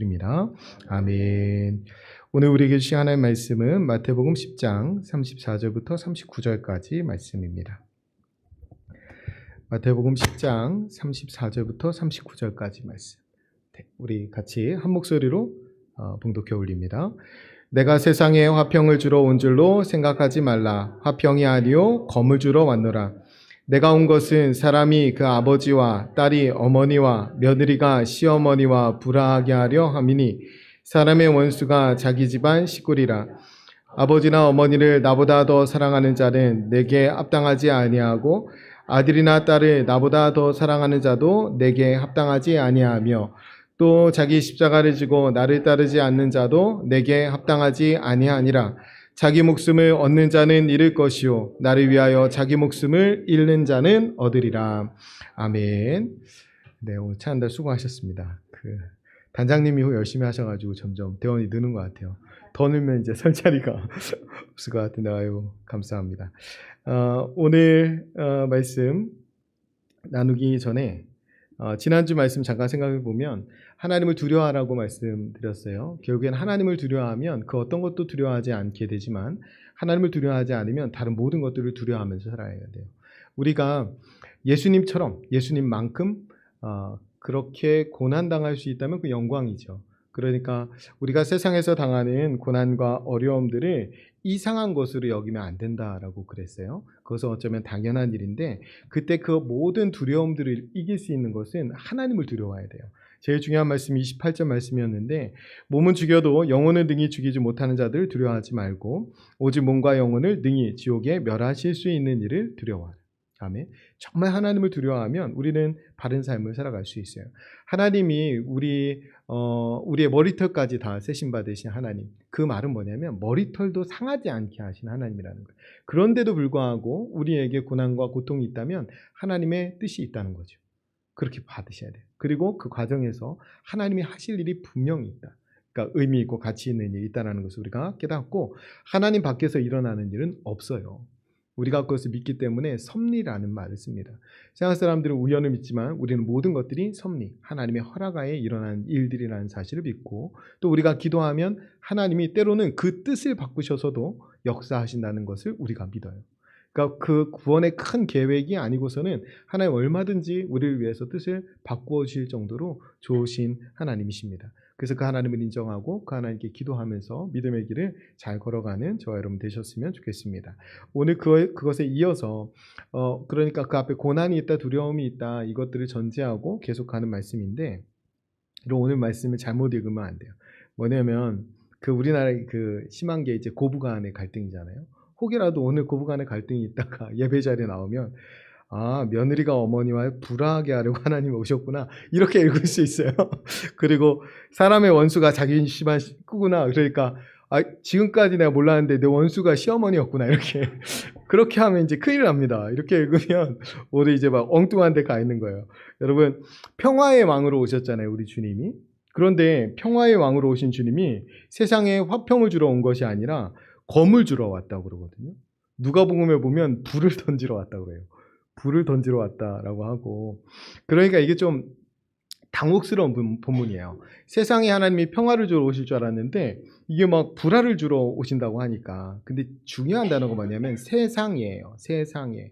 드립니다. 아멘. 오늘 우리에게 주신 하나님의 말씀은 마태복음 10장 34절부터 39절까지 말씀입니다. 마태복음 10장 34절부터 39절까지 말씀. 우리 같이 한 목소리로 봉독해 올립니다. 내가 세상에 화평을 주러 온 줄로 생각하지 말라. 화평이 아니요 검을 주러 왔노라. 내가 온 것은 사람이 그 아버지와 딸이 어머니와 며느리가 시어머니와 불화하게 하려 함이니 사람의 원수가 자기 집안 식구리라. 아버지나 어머니를 나보다 더 사랑하는 자는 내게 합당하지 아니하고 아들이나 딸을 나보다 더 사랑하는 자도 내게 합당하지 아니하며 또 자기 십자가를 지고 나를 따르지 않는 자도 내게 합당하지 아니하니라. 자기 목숨을 얻는 자는 잃을 것이요 나를 위하여 자기 목숨을 잃는 자는 얻으리라. 아멘. 네, 오늘 차 한 달 수고하셨습니다. 단장님이 열심히 하셔가지고 점점 대원이 느는 것 같아요. 더 늘면 이제 설 자리가 없을 것 같은데 아유 감사합니다. 오늘 말씀 나누기 전에 지난주 말씀 잠깐 생각해 보면 하나님을 두려워하라고 말씀드렸어요. 결국엔 하나님을 두려워하면 그 어떤 것도 두려워하지 않게 되지만 하나님을 두려워하지 않으면 다른 모든 것들을 두려워하면서 살아야 돼요. 우리가 예수님처럼 예수님만큼 그렇게 고난당할 수 있다면 그 영광이죠. 그러니까 우리가 세상에서 당하는 고난과 어려움들을 이상한 것으로 여기면 안 된다라고 그랬어요. 그것은 어쩌면 당연한 일인데 그때 그 모든 두려움들을 이길 수 있는 것은 하나님을 두려워해야 돼요. 제일 중요한 말씀이 28절 말씀이었는데 몸은 죽여도 영혼을 능히 죽이지 못하는 자들을 두려워하지 말고 오직 몸과 영혼을 능히 지옥에 멸하실 수 있는 일을 두려워하라. 아멘. 정말 하나님을 두려워하면 우리는 바른 삶을 살아갈 수 있어요. 하나님이 우리의 머리털까지 다 세심 받으신 하나님. 그 말은 뭐냐면 머리털도 상하지 않게 하신 하나님이라는 거예요. 그런데도 불구하고 우리에게 고난과 고통이 있다면 하나님의 뜻이 있다는 거죠. 그렇게 받으셔야 돼요. 그리고 그 과정에서 하나님이 하실 일이 분명히 있다. 그러니까 의미 있고 가치 있는 일이 있다는 것을 우리가 깨닫고 하나님 밖에서 일어나는 일은 없어요. 우리가 그것을 믿기 때문에 섭리라는 말을 씁니다. 세상 사람들은 우연을 믿지만 우리는 모든 것들이 섭리, 하나님의 허락하에 일어나는 일들이라는 사실을 믿고 또 우리가 기도하면 하나님이 때로는 그 뜻을 바꾸셔서도 역사하신다는 것을 우리가 믿어요. 그러니까 그 구원의 큰 계획이 아니고서는 하나님 얼마든지 우리를 위해서 뜻을 바꾸어 주실 정도로 좋으신 하나님이십니다. 그래서 그 하나님을 인정하고 그 하나님께 기도하면서 믿음의 길을 잘 걸어가는 저와 여러분 되셨으면 좋겠습니다. 오늘 그것에 이어서 그러니까 그 앞에 고난이 있다, 두려움이 있다 이것들을 전제하고 계속하는 말씀인데 오늘 말씀을 잘못 읽으면 안 돼요. 뭐냐면 그 우리나라의 그 심한 게 이제 고부간의 갈등이잖아요. 혹여라도 오늘 고부간의 갈등이 있다가 예배 자리에 나오면 며느리가 어머니와 불화하게 하려고 하나님이 오셨구나 이렇게 읽을 수 있어요. 그리고 사람의 원수가 자기 집안 식구구나 그러니까 지금까지 내가 몰랐는데 내 원수가 시어머니였구나 이렇게 그렇게 하면 이제 큰일 납니다. 이렇게 읽으면 우리 이제 막 엉뚱한 데 가 있는 거예요. 여러분 평화의 왕으로 오셨잖아요 우리 주님이. 그런데 평화의 왕으로 오신 주님이 세상에 화평을 주러 온 것이 아니라 검을 주러 왔다고 그러거든요. 누가복음에 보면 불을 던지러 왔다고 그래요. 불을 던지러 왔다라고 하고 그러니까 이게 좀 당혹스러운 본문이에요. 세상에 하나님이 평화를 주러 오실 줄 알았는데 이게 막 불화를 주러 오신다고 하니까 근데 중요한 단어가 뭐냐면 세상이에요. 세상에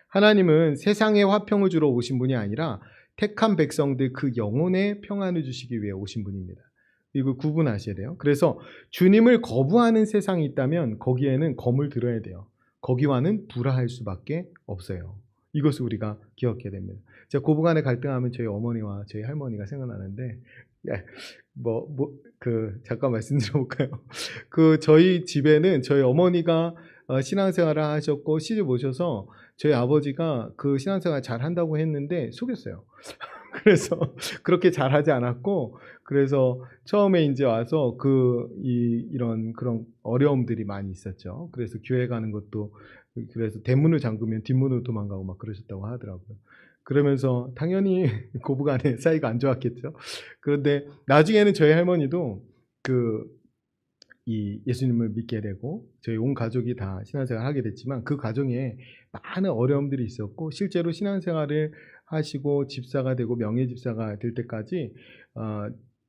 하나님은 세상에 화평을 주러 오신 분이 아니라 택한 백성들 그 영혼에 평안을 주시기 위해 오신 분입니다. 이거 구분하셔야 돼요. 그래서 주님을 거부하는 세상이 있다면 거기에는 검을 들어야 돼요. 거기와는 불화할 수밖에 없어요. 이것을 우리가 기억해야 됩니다. 제가 고부간에 갈등하면 저희 어머니와 저희 할머니가 생각나는데, 잠깐 말씀드려볼까요? 저희 집에는 저희 어머니가 신앙생활을 하셨고 시집 오셔서 저희 아버지가 그 신앙생활 잘 한다고 했는데 속였어요. 그래서 그렇게 잘하지 않았고, 그래서 처음에 이제 와서 이런 그런 어려움들이 많이 있었죠. 그래서 교회 가는 것도 그래서 대문을 잠그면 뒷문으로 도망가고 막 그러셨다고 하더라고요. 그러면서 당연히 고부간에 사이가 안 좋았겠죠. 그런데 나중에는 저희 할머니도 이 예수님을 믿게 되고 저희 온 가족이 다 신앙생활을 하게 됐지만 그 과정에 많은 어려움들이 있었고 실제로 신앙생활을 하시고 집사가 되고 명예집사가 될 때까지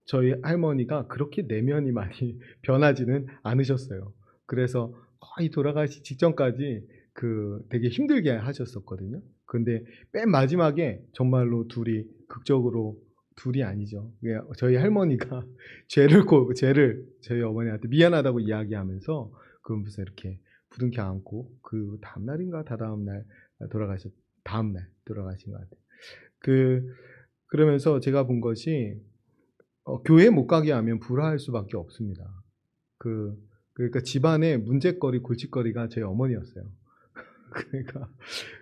저희 할머니가 그렇게 내면이 많이 변하지는 않으셨어요. 그래서 거의 돌아가시 직전까지 되게 힘들게 하셨었거든요. 근데 맨 마지막에 정말로 둘이 극적으로, 둘이 아니죠. 저희 할머니가 죄를 저희 어머니한테 미안하다고 이야기하면서 그러면서 이렇게 부둥켜 안고 그 다음날인가 다다음날 다음날 돌아가신 것 같아요. 그러면서 제가 본 것이 교회 못 가게 하면 불화할 수밖에 없습니다. 그러니까 집안의 문제거리, 골칫거리가 제 어머니였어요. 그러니까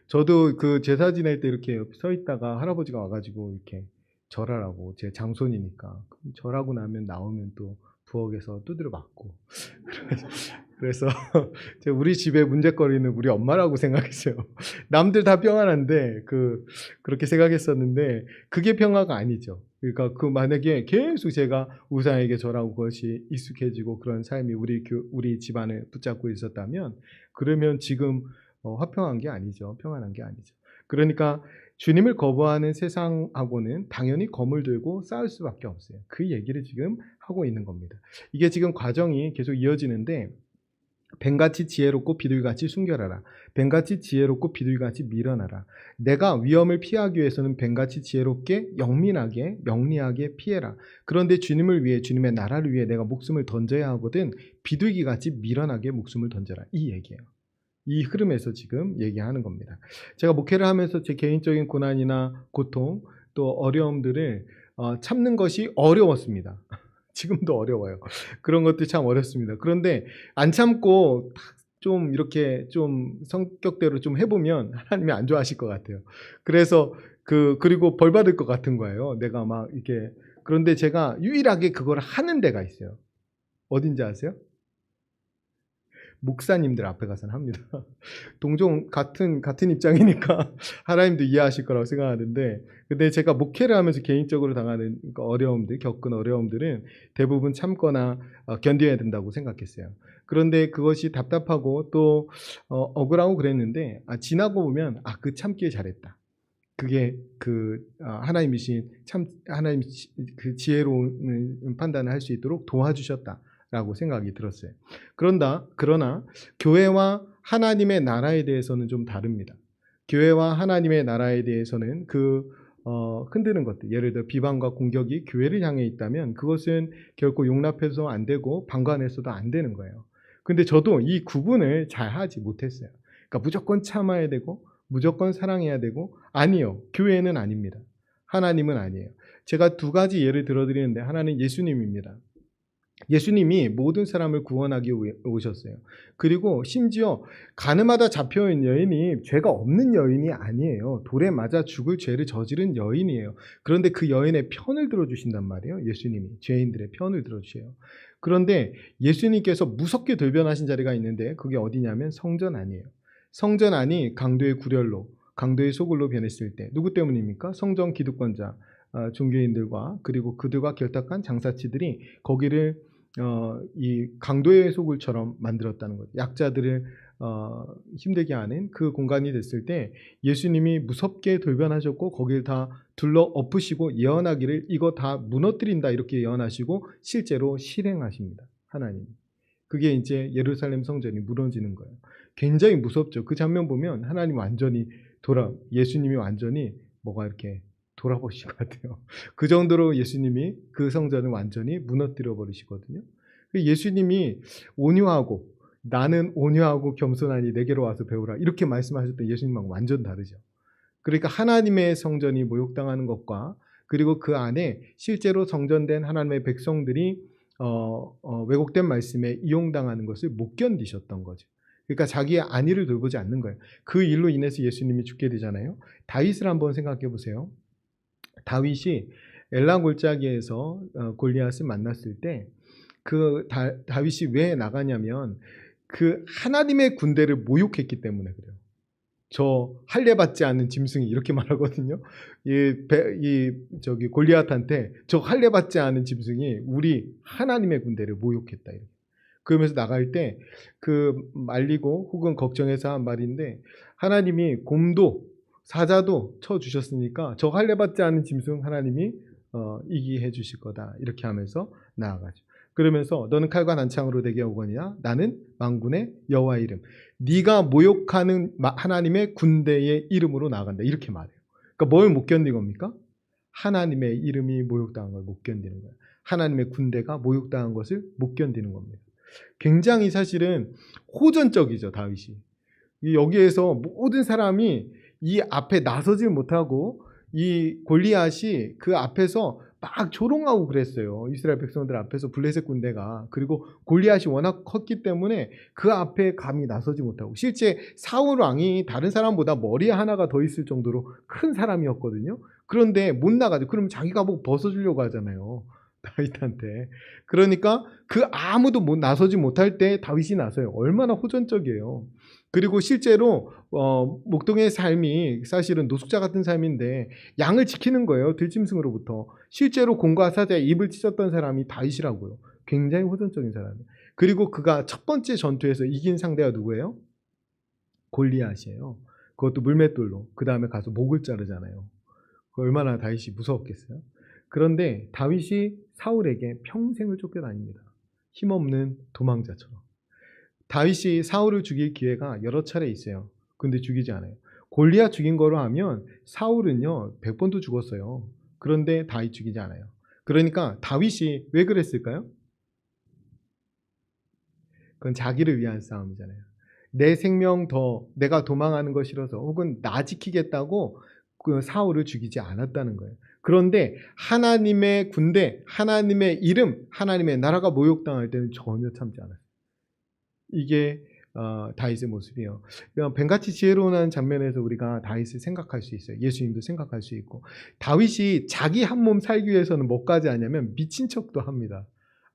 저도 제사 지낼 때 이렇게 서 있다가 할아버지가 와가지고 이렇게 절하라고, 제 장손이니까 절하고 나오면 또 부엌에서 두드려 맞고 그래서 우리 집의 문제거리는 우리 엄마라고 생각했어요. 남들 다 평안한데 그렇게 생각했었는데 그게 평화가 아니죠. 그러니까 만약에 계속 제가 우상에게 절하고 그것이 익숙해지고 그런 삶이 우리 집안을 붙잡고 있었다면 그러면 지금 화평한 게 아니죠. 평안한 게 아니죠. 그러니까 주님을 거부하는 세상하고는 당연히 검을 들고 싸울 수밖에 없어요. 그 얘기를 지금 하고 있는 겁니다. 이게 지금 과정이 계속 이어지는데 뱀같이 지혜롭고 비둘기같이 순결하라. 뱀같이 지혜롭고 비둘기같이 미련하라. 내가 위험을 피하기 위해서는 뱀같이 지혜롭게 영민하게 명리하게 피해라. 그런데 주님을 위해, 주님의 나라를 위해 내가 목숨을 던져야 하거든 비둘기같이 미련하게 목숨을 던져라. 이 얘기예요. 이 흐름에서 지금 얘기하는 겁니다. 제가 목회를 하면서 제 개인적인 고난이나 고통 또 어려움들을 참는 것이 어려웠습니다. 지금도 어려워요. 그런 것도 참 어렵습니다. 그런데 안 참고 좀 이렇게 좀 성격대로 좀 해보면 하나님이 안 좋아하실 것 같아요. 그래서 그리고 벌 받을 것 같은 거예요. 내가 막 이렇게. 그런데 제가 유일하게 그걸 하는 데가 있어요. 어딘지 아세요? 목사님들 앞에 가서는 합니다. 동종 같은 입장이니까 하나님도 이해하실 거라고 생각하는데, 근데 제가 목회를 하면서 개인적으로 당하는 겪은 어려움들은 대부분 참거나 견뎌야 된다고 생각했어요. 그런데 그것이 답답하고 또 억울하고 그랬는데 지나고 보면 그 참기에 잘했다. 그게 하나님이신 하나님 그 지혜로운 판단을 할 수 있도록 도와주셨다. 라고 생각이 들었어요. 그러나 교회와 하나님의 나라에 대해서는 좀 다릅니다. 교회와 하나님의 나라에 대해서는 흔드는 것들, 예를 들어 비방과 공격이 교회를 향해 있다면 그것은 결코 용납해서 안 되고 방관해서도 안 되는 거예요. 근데 저도 이 구분을 잘 하지 못했어요. 그러니까 무조건 참아야 되고 무조건 사랑해야 되고, 아니요. 교회는 아닙니다. 하나님은 아니에요. 제가 두 가지 예를 들어드리는데, 하나는 예수님입니다. 예수님이 모든 사람을 구원하기 위해 오셨어요. 그리고 심지어 가늠하다 잡혀온 여인이 죄가 없는 여인이 아니에요. 돌에 맞아 죽을 죄를 저지른 여인이에요. 그런데 그 여인의 편을 들어주신단 말이에요. 예수님이 죄인들의 편을 들어주세요. 그런데 예수님께서 무섭게 돌변하신 자리가 있는데 그게 어디냐면 성전 안이에요. 성전 안이 강도의 구렬로, 강도의 소굴로 변했을 때 누구 때문입니까? 성전 기득권자, 종교인들과 그리고 그들과 결탁한 장사치들이 거기를 이 강도의 소굴처럼 만들었다는 거죠. 약자들을 힘들게 하는 그 공간이 됐을 때 예수님이 무섭게 돌변하셨고 거기를 다 둘러 엎으시고 예언하기를 이거 다 무너뜨린다 이렇게 예언하시고 실제로 실행하십니다. 하나님. 그게 이제 예루살렘 성전이 무너지는 거예요. 굉장히 무섭죠. 그 장면 보면 하나님 완전히 예수님이 완전히 뭐가 이렇게 돌아보신 것 같아요. 그 정도로 예수님이 그 성전을 완전히 무너뜨려 버리시거든요. 예수님이 온유하고 나는 온유하고 겸손하니 내게로 와서 배우라 이렇게 말씀하셨던 예수님하고 완전 다르죠. 그러니까 하나님의 성전이 모욕당하는 것과 그리고 그 안에 실제로 성전된 하나님의 백성들이 왜곡된 말씀에 이용당하는 것을 못 견디셨던 거죠. 그러니까 자기의 안위를 돌보지 않는 거예요. 그 일로 인해서 예수님이 죽게 되잖아요. 다윗을 한번 생각해 보세요. 다윗이 엘라 골짜기에서 골리앗을 만났을 때 다윗이 왜 나가냐면 그 하나님의 군대를 모욕했기 때문에 그래요. 저 할례 받지 않는 짐승이 이렇게 말하거든요. 저기 골리앗한테 저 할례 받지 않은 짐승이 우리 하나님의 군대를 모욕했다. 이렇게. 그러면서 나갈 때 말리고 혹은 걱정해서 한 말인데 하나님이 곰도 사자도 쳐 주셨으니까 저 할례 받지 않은 짐승 하나님이 이기해 주실 거다. 이렇게 하면서 나아가죠. 그러면서 너는 칼과 난창으로 내게 오거니와 나는 만군의 여호와의 이름, 네가 모욕하는 하나님의 군대의 이름으로 나아간다. 이렇게 말해요. 그러니까 뭘 못 견딘 겁니까? 하나님의 이름이 모욕당한 걸 못 견디는 거예요. 하나님의 군대가 모욕당한 것을 못 견디는 겁니다. 굉장히 사실은 호전적이죠, 다윗이. 여기에서 모든 사람이 이 앞에 나서질 못하고 이 골리앗이 그 앞에서 막 조롱하고 그랬어요. 이스라엘 백성들 앞에서 블레셋 군대가. 그리고 골리앗이 워낙 컸기 때문에 그 앞에 감히 나서지 못하고, 실제 사울 왕이 다른 사람보다 머리 하나가 더 있을 정도로 큰 사람이었거든요. 그런데 못 나가죠. 그럼 자기가 뭐 벗어주려고 하잖아요, 다윗한테. 그러니까 그 아무도 나서지 못할 때 다윗이 나서요. 얼마나 호전적이에요. 그리고 실제로 목동의 삶이 사실은 노숙자 같은 삶인데 양을 지키는 거예요. 들짐승으로부터. 실제로 공과 사자의 입을 찢었던 사람이 다윗이라고요. 굉장히 호전적인 사람이에요. 그리고 그가 첫 번째 전투에서 이긴 상대가 누구예요? 골리앗이에요. 그것도 물맷돌로. 그 다음에 가서 목을 자르잖아요. 얼마나 다윗이 무서웠겠어요. 그런데 다윗이 사울에게 평생을 쫓겨다닙니다. 힘없는 도망자처럼. 다윗이 사울을 죽일 기회가 여러 차례 있어요. 근데 죽이지 않아요. 골리앗 죽인 거로 하면 사울은요 100번도 죽었어요. 그런데 다윗 죽이지 않아요. 그러니까 다윗이 왜 그랬을까요? 그건 자기를 위한 싸움이잖아요. 내 생명 더 내가 도망하는 거 싫어서, 혹은 나 지키겠다고 그 사울을 죽이지 않았다는 거예요. 그런데 하나님의 군대, 하나님의 이름, 하나님의 나라가 모욕당할 때는 전혀 참지 않아요. 이게 다윗의 모습이에요. 뱀같이 지혜로운 장면에서 우리가 다윗을 생각할 수 있어요. 예수님도 생각할 수 있고. 다윗이 자기 한 몸 살기 위해서는 뭐까지 하냐면 미친 척도 합니다.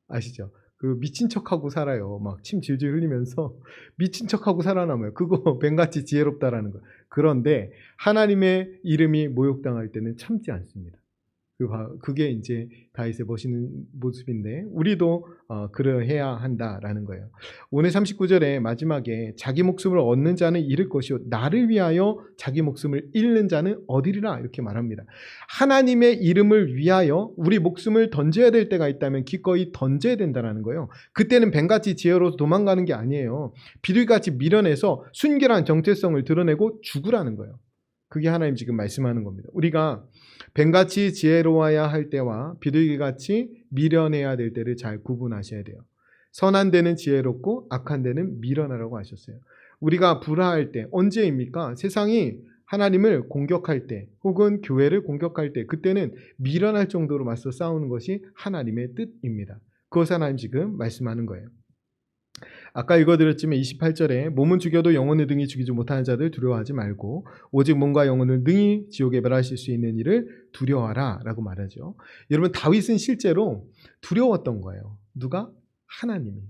아시죠? 그 미친 척하고 살아요. 막 침 질질 흘리면서 미친 척하고 살아남아요. 그거 뱀같이 지혜롭다라는 거예요. 그런데 하나님의 이름이 모욕당할 때는 참지 않습니다. 그게 이제 다윗의 멋있는 모습인데 우리도 그러해야 한다라는 거예요. 오늘 39절에 마지막에 자기 목숨을 얻는 자는 잃을 것이요 나를 위하여 자기 목숨을 잃는 자는 얻으리라 이렇게 말합니다. 하나님의 이름을 위하여 우리 목숨을 던져야 될 때가 있다면 기꺼이 던져야 된다는 거예요. 그때는 뱀같이 지혜로워서 도망가는 게 아니에요. 비둘기같이 밀어내서 순결한 정체성을 드러내고 죽으라는 거예요. 그게 하나님 지금 말씀하는 겁니다. 우리가 뱀같이 지혜로워야 할 때와 비둘기같이 미련해야 될 때를 잘 구분하셔야 돼요. 선한 데는 지혜롭고 악한 데는 미련하라고 하셨어요. 우리가 불화할 때 언제입니까? 세상이 하나님을 공격할 때 혹은 교회를 공격할 때, 그때는 미련할 정도로 맞서 싸우는 것이 하나님의 뜻입니다. 그것을 하나님 지금 말씀하는 거예요. 아까 읽어드렸지만 28절에 몸은 죽여도 영혼을 능히 죽이지 못하는 자들 두려워하지 말고 오직 몸과 영혼을 능히 지옥에 멸하실 수 있는 이를 두려워하라 라고 말하죠. 여러분, 다윗은 실제로 두려웠던 거예요. 누가? 하나님이.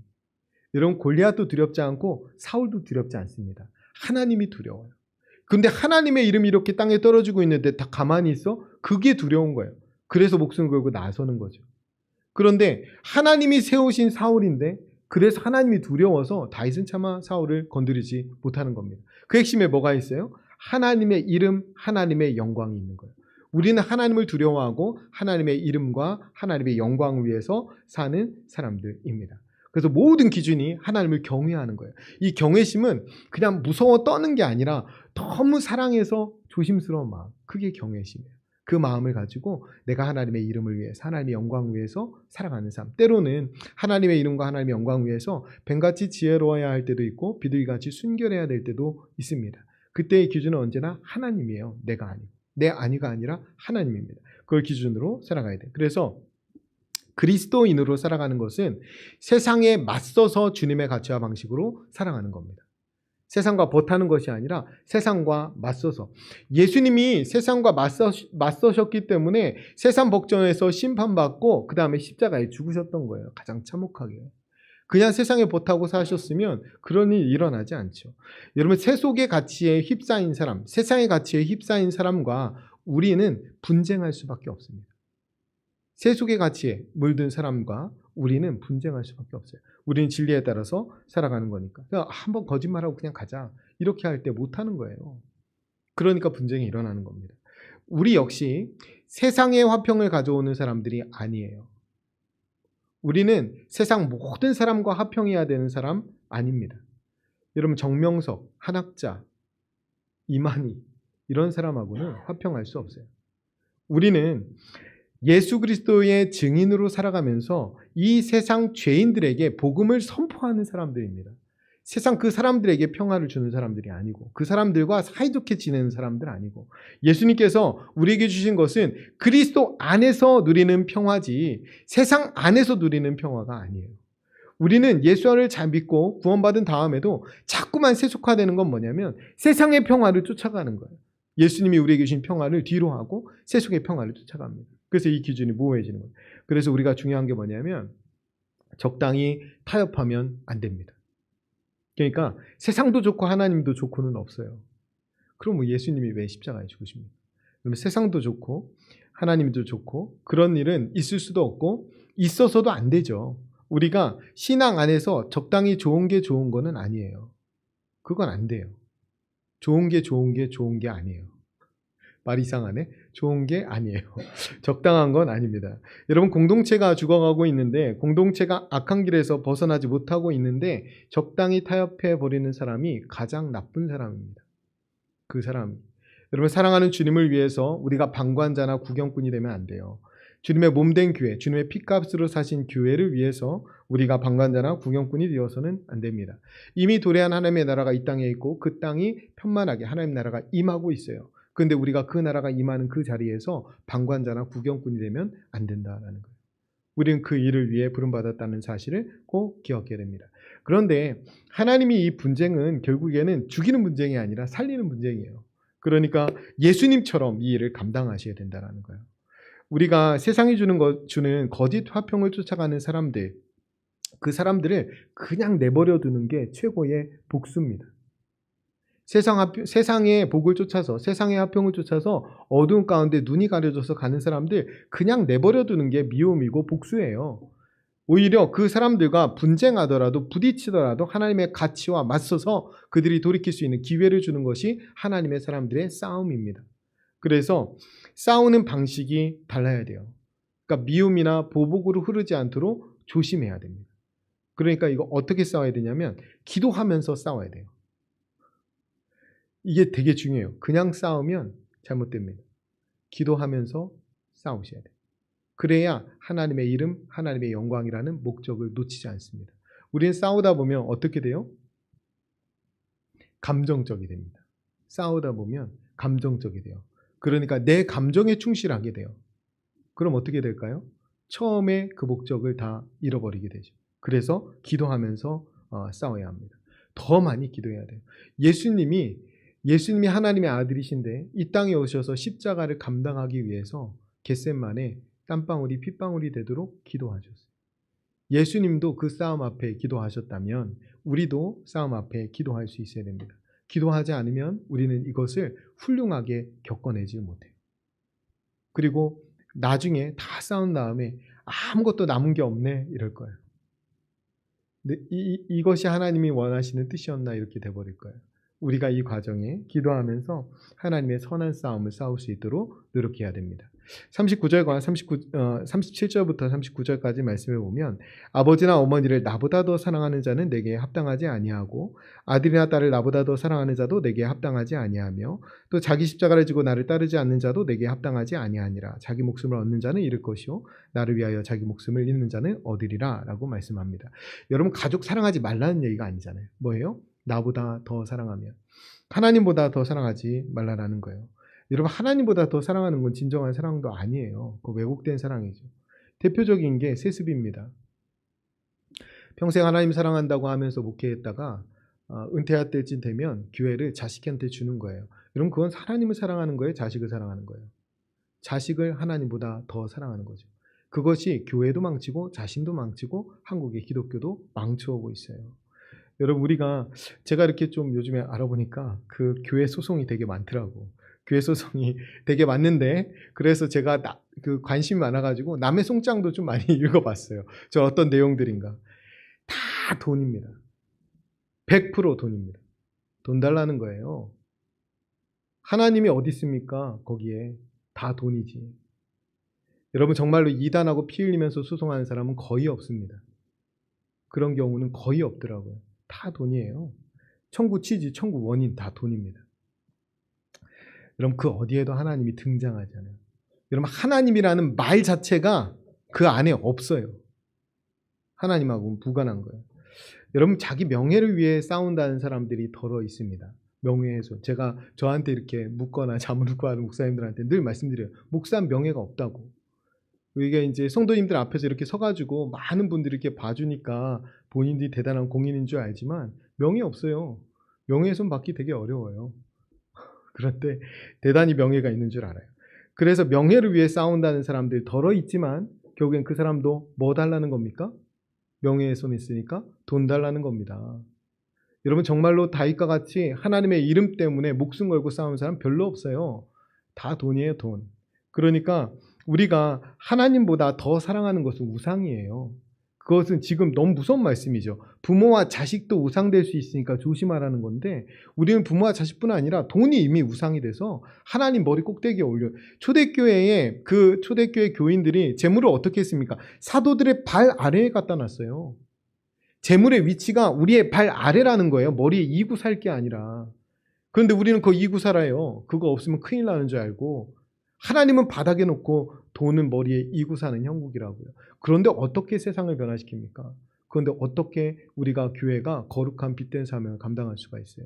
여러분, 골리앗도 두렵지 않고 사울도 두렵지 않습니다. 하나님이 두려워요. 근데 하나님의 이름이 이렇게 땅에 떨어지고 있는데 다 가만히 있어? 그게 두려운 거예요. 그래서 목숨을 걸고 나서는 거죠. 그런데 하나님이 세우신 사울인데 그래서 하나님이 두려워서 다윗은 차마 사울을 건드리지 못하는 겁니다. 그 핵심에 뭐가 있어요? 하나님의 이름, 하나님의 영광이 있는 거예요. 우리는 하나님을 두려워하고 하나님의 이름과 하나님의 영광을 위해서 사는 사람들입니다. 그래서 모든 기준이 하나님을 경외하는 거예요. 이 경외심은 그냥 무서워 떠는 게 아니라 너무 사랑해서 조심스러운 마음, 그게 경외심이에요. 그 마음을 가지고 내가 하나님의 이름을 위해서, 하나님의 영광을 위해서 살아가는 삶. 때로는 하나님의 이름과 하나님의 영광을 위해서 뱀같이 지혜로워야 할 때도 있고 비둘기같이 순결해야 될 때도 있습니다. 그때의 기준은 언제나 하나님이에요. 내가 아니고. 내 아니가 아니라 하나님입니다. 그걸 기준으로 살아가야 돼요. 그래서 그리스도인으로 살아가는 것은 세상에 맞서서 주님의 가치와 방식으로 살아가는 겁니다. 세상과 버타는 것이 아니라 세상과 맞서서. 예수님이 세상과 맞서셨기 때문에 세상 복전에서 심판받고 그 다음에 십자가에 죽으셨던 거예요. 가장 참혹하게. 그냥 세상에 버타고 사셨으면 그런 일 일어나지 않죠. 여러분, 세속의 가치에 휩싸인 사람, 세상의 가치에 휩싸인 사람과 우리는 분쟁할 수밖에 없습니다. 세속의 가치에 물든 사람과 우리는 분쟁할 수밖에 없어요. 우리는 진리에 따라서 살아가는 거니까. 한번 거짓말하고 그냥 가자. 이렇게 할 때 못하는 거예요. 그러니까 분쟁이 일어나는 겁니다. 우리 역시 세상의 화평을 가져오는 사람들이 아니에요. 우리는 세상 모든 사람과 화평해야 되는 사람 아닙니다. 여러분 정명석, 한학자, 이만희 이런 사람하고는 화평할 수 없어요. 우리는 예수 그리스도의 증인으로 살아가면서 이 세상 죄인들에게 복음을 선포하는 사람들입니다. 세상 그 사람들에게 평화를 주는 사람들이 아니고 그 사람들과 사이좋게 지내는 사람들 아니고 예수님께서 우리에게 주신 것은 그리스도 안에서 누리는 평화지 세상 안에서 누리는 평화가 아니에요. 우리는 예수를 잘 믿고 구원받은 다음에도 자꾸만 세속화되는 건 뭐냐면 세상의 평화를 쫓아가는 거예요. 예수님이 우리에게 주신 평화를 뒤로 하고 세속의 평화를 쫓아갑니다. 그래서 이 기준이 모호해지는 거예요. 그래서 우리가 중요한 게 뭐냐면 적당히 타협하면 안 됩니다. 그러니까 세상도 좋고 하나님도 좋고는 없어요. 그럼 뭐 예수님이 왜 십자가에 죽으십니까? 그러면 세상도 좋고 하나님도 좋고 그런 일은 있을 수도 없고 있어서도 안 되죠. 우리가 신앙 안에서 적당히 좋은 게 좋은 거는 아니에요. 그건 안 돼요. 좋은 게 아니에요. 말 이상하네? 좋은 게 아니에요. 적당한 건 아닙니다. 여러분 공동체가 죽어가고 있는데 공동체가 악한 길에서 벗어나지 못하고 있는데 적당히 타협해 버리는 사람이 가장 나쁜 사람입니다. 그 사람. 여러분 사랑하는 주님을 위해서 우리가 방관자나 구경꾼이 되면 안 돼요. 주님의 몸된 교회, 주님의 피값으로 사신 교회를 위해서 우리가 방관자나 구경꾼이 되어서는 안 됩니다. 이미 도래한 하나님의 나라가 이 땅에 있고 그 땅이 편만하게 하나님의 나라가 임하고 있어요. 그런데 우리가 그 나라가 임하는 그 자리에서 방관자나 구경꾼이 되면 안 된다라는 거예요. 우리는 그 일을 위해 부름받았다는 사실을 꼭 기억해야 됩니다. 그런데 하나님이 이 분쟁은 결국에는 죽이는 분쟁이 아니라 살리는 분쟁이에요. 그러니까 예수님처럼 이 일을 감당하셔야 된다는 거예요. 우리가 세상이 주는 거짓 화평을 쫓아가는 사람들, 그 사람들을 그냥 내버려 두는 게 최고의 복수입니다. 세상의 복을 쫓아서 세상의 화평을 쫓아서 어두운 가운데 눈이 가려져서 가는 사람들 그냥 내버려 두는 게 미움이고 복수예요. 오히려 그 사람들과 분쟁하더라도 부딪히더라도 하나님의 가치와 맞서서 그들이 돌이킬 수 있는 기회를 주는 것이 하나님의 사람들의 싸움입니다. 그래서 싸우는 방식이 달라야 돼요. 그러니까 미움이나 보복으로 흐르지 않도록 조심해야 됩니다. 그러니까 이거 어떻게 싸워야 되냐면 기도하면서 싸워야 돼요. 이게 되게 중요해요. 그냥 싸우면 잘못됩니다. 기도하면서 싸우셔야 돼요. 그래야 하나님의 이름, 하나님의 영광이라는 목적을 놓치지 않습니다. 우리는 싸우다 보면 어떻게 돼요? 감정적이 됩니다. 싸우다 보면 감정적이 돼요. 그러니까 내 감정에 충실하게 돼요. 그럼 어떻게 될까요? 처음에 그 목적을 다 잃어버리게 되죠. 그래서 기도하면서 싸워야 합니다. 더 많이 기도해야 돼요. 예수님이 하나님의 아들이신데 이 땅에 오셔서 십자가를 감당하기 위해서 겟세마네 땀방울이 핏방울이 되도록 기도하셨어요. 예수님도 그 싸움 앞에 기도하셨다면 우리도 싸움 앞에 기도할 수 있어야 됩니다. 기도하지 않으면 우리는 이것을 훌륭하게 겪어내지 못해요. 그리고 나중에 다 싸운 다음에 아무것도 남은 게 없네 이럴 거예요. 근데 이것이 하나님이 원하시는 뜻이었나 이렇게 돼버릴 거예요. 우리가 이 과정에 기도하면서 하나님의 선한 싸움을 싸울 수 있도록 노력해야 됩니다. 37절부터 39절까지 말씀해 보면 아버지나 어머니를 나보다 더 사랑하는 자는 내게 합당하지 아니하고 아들이나 딸을 나보다 더 사랑하는 자도 내게 합당하지 아니하며 또 자기 십자가를 지고 나를 따르지 않는 자도 내게 합당하지 아니하니라. 자기 목숨을 얻는 자는 잃을 것이요 나를 위하여 자기 목숨을 잃는 자는 얻으리라 라고 말씀합니다. 여러분 가족 사랑하지 말라는 얘기가 아니잖아요. 뭐예요? 나보다 더 사랑하면 하나님보다 더 사랑하지 말라라는 거예요. 여러분 하나님보다 더 사랑하는 건 진정한 사랑도 아니에요. 그 왜곡된 사랑이죠. 대표적인 게 세습입니다. 평생 하나님 사랑한다고 하면서 목회했다가 은퇴할 때쯤 되면 교회를 자식한테 주는 거예요. 여러분 그건 하나님을 사랑하는 거예요? 자식을 사랑하는 거예요? 자식을 하나님보다 더 사랑하는 거죠. 그것이 교회도 망치고 자신도 망치고 한국의 기독교도 망쳐오고 있어요. 여러분 제가 이렇게 좀 요즘에 알아보니까 그 교회 소송이 되게 많더라고. 교회 소송이 되게 많는데 그래서 제가 그 관심이 많아가지고 남의 송장도 좀 많이 읽어봤어요. 저 어떤 내용들인가. 다 돈입니다. 100% 돈입니다. 돈 달라는 거예요. 하나님이 어디 있습니까? 거기에 다 돈이지. 여러분 정말로 이단하고 피 흘리면서 소송하는 사람은 거의 없습니다. 그런 경우는 거의 없더라고요. 다 돈이에요. 청구 취지, 청구 원인 다 돈입니다. 여러분 그 어디에도 하나님이 등장하지 않아요. 여러분 하나님이라는 말 자체가 그 안에 없어요. 하나님하고는 무관한 거예요. 여러분 자기 명예를 위해 싸운다는 사람들이 더러 있습니다. 명예훼손. 제가 저한테 이렇게 묻거나 자문을 구하는 목사님들한테 늘 말씀드려요. 목사는 명예가 없다고. 이게 이제 성도님들 앞에서 이렇게 서가지고 많은 분들이 이렇게 봐주니까 본인들이 대단한 공인인 줄 알지만 명예 없어요. 명예훼손 받기 되게 어려워요. 그런데 대단히 명예가 있는 줄 알아요. 그래서 명예를 위해 싸운다는 사람들 더러 있지만 결국엔 그 사람도 뭐 달라는 겁니까? 명예훼손 있으니까 돈 달라는 겁니다. 여러분 정말로 다윗과 같이 하나님의 이름 때문에 목숨 걸고 싸우는 사람 별로 없어요. 다 돈이에요, 돈. 그러니까 우리가 하나님보다 더 사랑하는 것은 우상이에요. 그것은 지금 너무 무서운 말씀이죠. 부모와 자식도 우상될 수 있으니까 조심하라는 건데 우리는 부모와 자식뿐 아니라 돈이 이미 우상이 돼서 하나님 머리 꼭대기에 올려요. 초대교회에 그 초대교회 교인들이 재물을 어떻게 했습니까? 사도들의 발 아래에 갖다 놨어요. 재물의 위치가 우리의 발 아래라는 거예요. 머리에 이고 살 게 아니라. 그런데 우리는 그 이고 살아요. 그거 없으면 큰일 나는 줄 알고. 하나님은 바닥에 놓고 돈은 머리에 이고 사는 형국이라고요. 그런데 어떻게 세상을 변화시킵니까? 그런데 어떻게 우리가 교회가 거룩한 빛된 사명을 감당할 수가 있어요?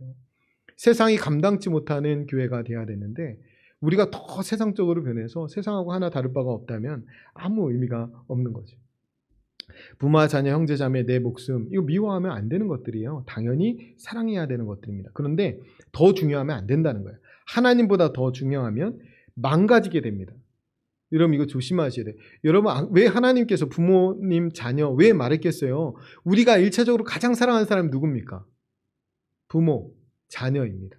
세상이 감당치 못하는 교회가 돼야 되는데 우리가 더 세상적으로 변해서 세상하고 하나 다를 바가 없다면 아무 의미가 없는 거죠. 부모와 자녀, 형제, 자매, 내 목숨 이거 미워하면 안 되는 것들이에요. 당연히 사랑해야 되는 것들입니다. 그런데 더 중요하면 안 된다는 거예요. 하나님보다 더 중요하면 망가지게 됩니다. 여러분 이거 조심하셔야 돼요. 여러분 왜 하나님께서 부모님, 자녀 왜 말했겠어요? 우리가 1차적으로 가장 사랑하는 사람이 누굽니까? 부모, 자녀입니다.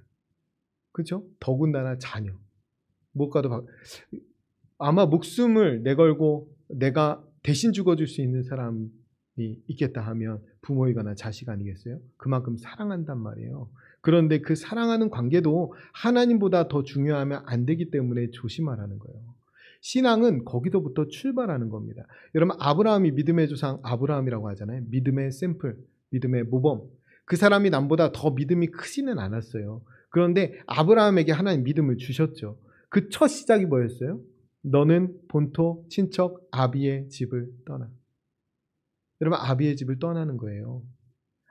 그렇죠? 더군다나 자녀. 무엇과도 아마 목숨을 내걸고 내가 대신 죽어줄 수 있는 사람이 있겠다 하면 부모이거나 자식 아니겠어요? 그만큼 사랑한단 말이에요. 그런데 그 사랑하는 관계도 하나님보다 더 중요하면 안 되기 때문에 조심하라는 거예요. 신앙은 거기서부터 출발하는 겁니다. 여러분 아브라함이 믿음의 조상 아브라함이라고 하잖아요. 믿음의 샘플, 믿음의 모범. 그 사람이 남보다 더 믿음이 크지는 않았어요. 그런데 아브라함에게 하나님 믿음을 주셨죠. 그 첫 시작이 뭐였어요? 너는 본토, 친척, 아비의 집을 떠나. 여러분 아비의 집을 떠나는 거예요.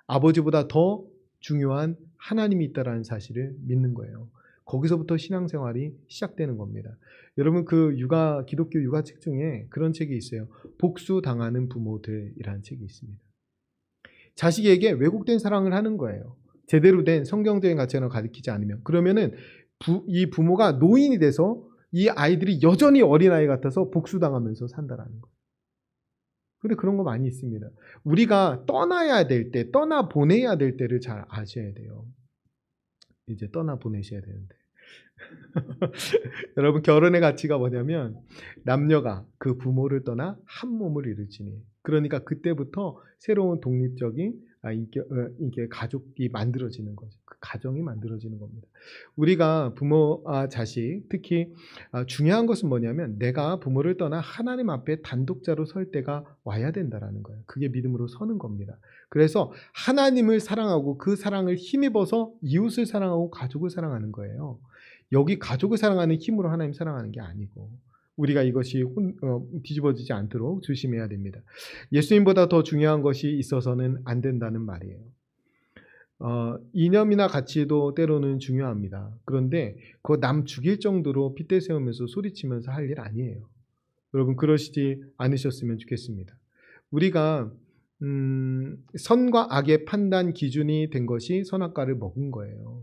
아버지보다 더 중요한 하나님이 있다라는 사실을 믿는 거예요. 거기서부터 신앙생활이 시작되는 겁니다. 여러분 그 기독교 육아책 중에 그런 책이 있어요. 복수당하는 부모들이라는 책이 있습니다. 자식에게 왜곡된 사랑을 하는 거예요. 제대로 된 성경적인 가치관을 가르치지 않으면. 그러면은 이 부모가 노인이 돼서 이 아이들이 여전히 어린아이 같아서 복수당하면서 산다라는 거예요. 근데 그런 거 많이 있습니다. 우리가 떠나야 될 때, 떠나보내야 될 때를 잘 아셔야 돼요. 이제 떠나보내셔야 되는데. 여러분 결혼의 가치가 뭐냐면 남녀가 그 부모를 떠나 한 몸을 이루지니. 그러니까 그때부터 새로운 독립적인 이게 가족이 만들어지는 거죠. 그 가정이 만들어지는 겁니다. 우리가 부모와 자식 특히 중요한 것은 뭐냐면 내가 부모를 떠나 하나님 앞에 단독자로 설 때가 와야 된다라는 거예요. 그게 믿음으로 서는 겁니다. 그래서 하나님을 사랑하고 그 사랑을 힘입어서 이웃을 사랑하고 가족을 사랑하는 거예요. 여기 가족을 사랑하는 힘으로 하나님 사랑하는 게 아니고 우리가 이것이 뒤집어지지 않도록 조심해야 됩니다. 예수님보다 더 중요한 것이 있어서는 안 된다는 말이에요. 이념이나 가치도 때로는 중요합니다. 그런데 그거 남 죽일 정도로 핏대 세우면서 소리치면서 할 일 아니에요. 여러분 그러시지 않으셨으면 좋겠습니다. 우리가 선과 악의 판단 기준이 된 것이 선악과를 먹은 거예요.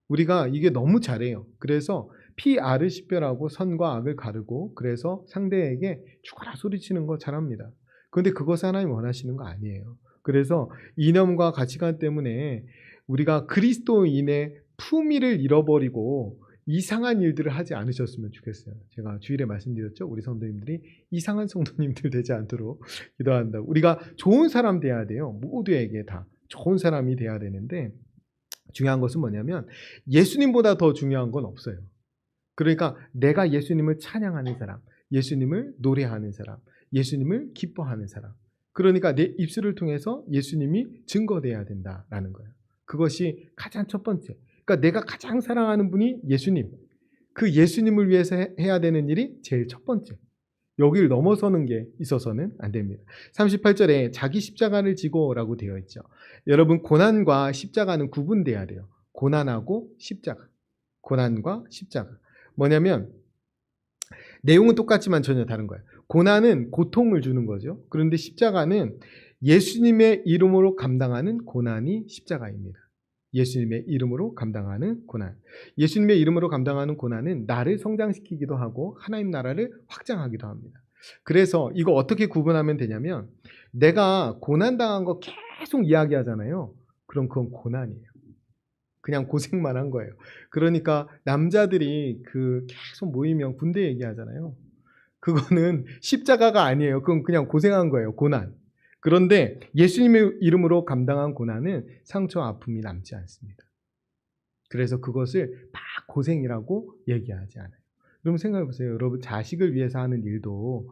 우리가 이게 너무 잘해요. 그래서 PR을 식별하고 선과 악을 가르고 그래서 상대에게 죽어라 소리치는 거 잘합니다. 그런데 그것을 하나님 원하시는 거 아니에요. 그래서 이념과 가치관 때문에 우리가 그리스도인의 품위를 잃어버리고 이상한 일들을 하지 않으셨으면 좋겠어요. 제가 주일에 말씀드렸죠. 우리 성도님들이 이상한 성도님들 되지 않도록 기도한다고. 우리가 좋은 사람 돼야 돼요. 모두에게 다 좋은 사람이 돼야 되는데 중요한 것은 뭐냐면 예수님보다 더 중요한 건 없어요. 그러니까 내가 예수님을 찬양하는 사람, 예수님을 노래하는 사람, 예수님을 기뻐하는 사람. 그러니까 내 입술을 통해서 예수님이 증거돼야 된다라는 거예요. 그것이 가장 첫 번째. 그러니까 내가 가장 사랑하는 분이 예수님. 그 예수님을 위해서 해야 되는 일이 제일 첫 번째. 여기를 넘어서는 게 있어서는 안 됩니다. 38절에 자기 십자가를 지고라고 되어 있죠. 여러분, 고난과 십자가는 구분돼야 돼요. 고난하고 십자가. 고난과 십자가. 뭐냐면 내용은 똑같지만 전혀 다른 거예요. 고난은 고통을 주는 거죠. 그런데 십자가는 예수님의 이름으로 감당하는 고난이 십자가입니다. 예수님의 이름으로 감당하는 고난. 예수님의 이름으로 감당하는 고난은 나를 성장시키기도 하고 하나님 나라를 확장하기도 합니다. 그래서 이거 어떻게 구분하면 되냐면 내가 고난당한 거 계속 이야기하잖아요. 그럼 그건 고난이에요. 그냥 고생만 한 거예요. 그러니까 남자들이 계속 모이면 군대 얘기하잖아요. 그거는 십자가가 아니에요. 그건 그냥 고생한 거예요. 고난. 그런데 예수님의 이름으로 감당한 고난은 상처와 아픔이 남지 않습니다. 그래서 그것을 막 고생이라고 얘기하지 않아요. 여러분 생각해 보세요. 여러분 자식을 위해서 하는 일도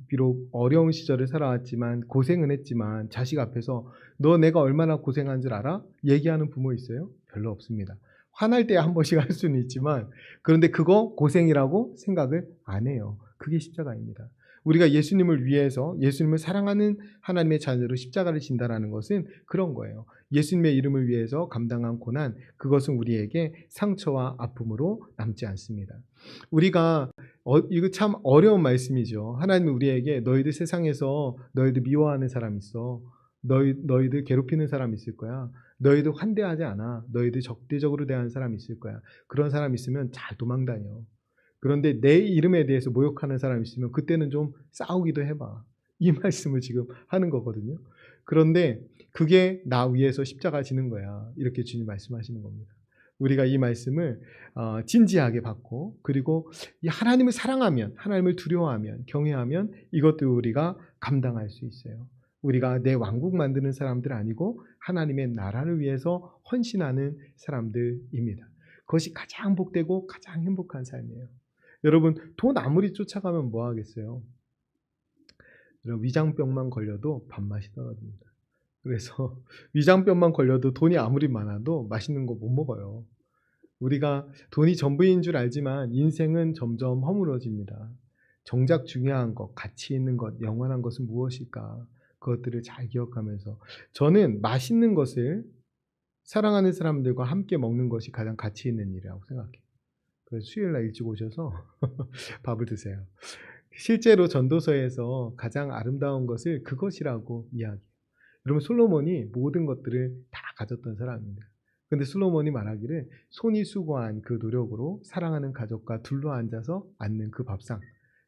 비록 어려운 시절을 살아왔지만 고생은 했지만 자식 앞에서 너 내가 얼마나 고생한 줄 알아? 얘기하는 부모 있어요? 별로 없습니다. 화날 때 한 번씩 할 수는 있지만 그런데 그거 고생이라고 생각을 안 해요. 그게 십자가입니다. 우리가 예수님을 위해서 예수님을 사랑하는 하나님의 자녀로 십자가를 진다라는 것은 그런 거예요. 예수님의 이름을 위해서 감당한 고난, 그것은 우리에게 상처와 아픔으로 남지 않습니다. 우리가 이거 참 어려운 말씀이죠. 하나님은 우리에게 너희들 세상에서 너희들 미워하는 사람 있어. 너희들 괴롭히는 사람 있을 거야. 너희들 환대하지 않아. 너희들 적대적으로 대하는 사람 있을 거야. 그런 사람 있으면 잘 도망다녀. 그런데 내 이름에 대해서 모욕하는 사람이 있으면 그때는 좀 싸우기도 해봐. 이 말씀을 지금 하는 거거든요. 그런데 그게 나 위에서 십자가 지는 거야. 이렇게 주님 말씀하시는 겁니다. 우리가 이 말씀을 진지하게 받고 그리고 이 하나님을 사랑하면 하나님을 두려워하면 경외하면 이것도 우리가 감당할 수 있어요. 우리가 내 왕국 만드는 사람들 아니고 하나님의 나라를 위해서 헌신하는 사람들입니다. 그것이 가장 복되고 가장 행복한 삶이에요. 여러분 돈 아무리 쫓아가면 뭐 하겠어요? 위장병만 걸려도 밥맛이 떨어집니다. 그래서 위장병만 걸려도 돈이 아무리 많아도 맛있는 거 못 먹어요. 우리가 돈이 전부인 줄 알지만 인생은 점점 허물어집니다. 정작 중요한 것, 가치 있는 것, 영원한 것은 무엇일까? 그것들을 잘 기억하면서 저는 맛있는 것을 사랑하는 사람들과 함께 먹는 것이 가장 가치 있는 일이라고 생각해요. 그래서 수요일날 일찍 오셔서 밥을 드세요. 실제로 전도서에서 가장 아름다운 것을 그것이라고 이야기해요. 여러분 솔로몬이 모든 것들을 다 가졌던 사람입니다. 근데 솔로몬이 말하기를 손이 수고한 그 노력으로 사랑하는 가족과 둘러앉아서 앉는 그 밥상,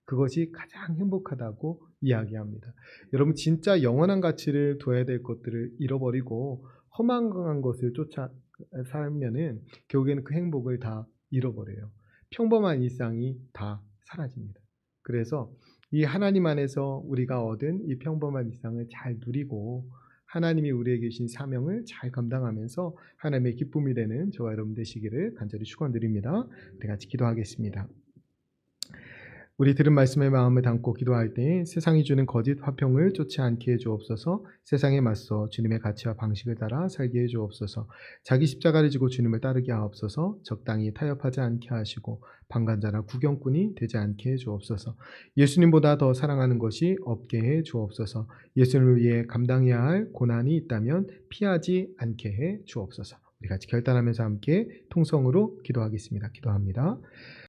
그것이 가장 행복하다고 이야기합니다. 여러분 진짜 영원한 가치를 둬야 될 것들을 잃어버리고 허망한 것을 쫓아 살면은 결국에는 그 행복을 다 잃어버려요. 평범한 일상이 다 사라집니다. 그래서 이 하나님 안에서 우리가 얻은 이 평범한 일상을 잘 누리고 하나님이 우리에게 주신 사명을 잘 감당하면서 하나님의 기쁨이 되는 저와 여러분 되시기를 간절히 축원드립니다. 우리 같이 기도하겠습니다. 우리 들은 말씀에 마음을 담고 기도할 때 세상이 주는 거짓 화평을 쫓지 않게 해주옵소서. 세상에 맞서 주님의 가치와 방식을 따라 살게 해주옵소서. 자기 십자가를 지고 주님을 따르게 하옵소서. 적당히 타협하지 않게 하시고 방관자나 구경꾼이 되지 않게 해주옵소서. 예수님보다 더 사랑하는 것이 없게 해주옵소서. 예수님을 위해 감당해야 할 고난이 있다면 피하지 않게 해주옵소서. 우리 같이 결단하면서 함께 통성으로 기도하겠습니다. 기도합니다.